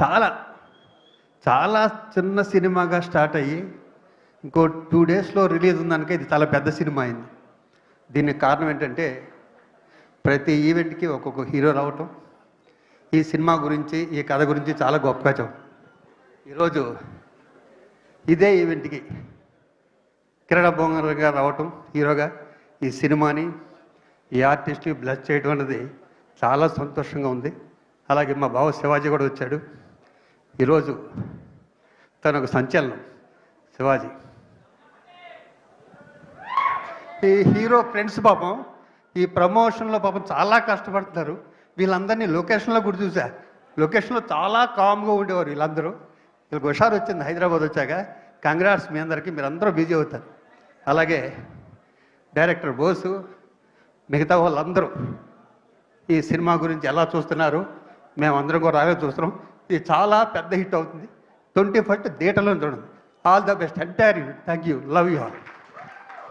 చాలా చాలా చిన్న సినిమాగా స్టార్ట్ అయ్యి ఇంకో 2 డేస్లో రిలీజ్ ఉందనుక ఇది చాలా పెద్ద సినిమా అయింది. దీనికి కారణం ఏంటంటే ప్రతి ఈవెంట్కి ఒక్కొక్క హీరో రావటం, ఈ సినిమా గురించి ఈ కథ గురించి చాలా గొప్పగా చెప్పడం. ఈరోజు ఇదే ఈవెంట్కి కిరణ్ బొంగర్ గారు రావటం హీరోగా ఈ సినిమాని ఈ ఆర్టిస్ట్ని బ్లెస్ చేయడం అనేది చాలా సంతోషంగా ఉంది. అలాగే మా బావ శివాజీ కూడా వచ్చాడు. ఈరోజు తనకు సంచలనం శివాజీ. ఈ హీరో ఫ్రెండ్స్ పాపం ఈ ప్రమోషన్లో పాపం చాలా కష్టపడుతున్నారు. వీళ్ళందరినీ లొకేషన్లో కూడా చూసా. లొకేషన్లో చాలా కామ్గా ఉండేవారు వీళ్ళందరూ. వీళ్ళకి హుషారు వచ్చింది హైదరాబాద్ వచ్చాక. కంగ్రాట్స్ మీ అందరికీ, మీరు అందరూ బిజీ అవుతారు. అలాగే డైరెక్టర్ బోసు, మిగతా వాళ్ళందరూ ఈ సినిమా గురించి ఎలా చూస్తున్నారు, మేమందరం కూడా రాగా చూస్తున్నాం. ఇది చాలా పెద్ద హిట్ అవుతుంది. 21st థియేటర్లో చూడండి. All the best entire unit. Thank you. Love you all.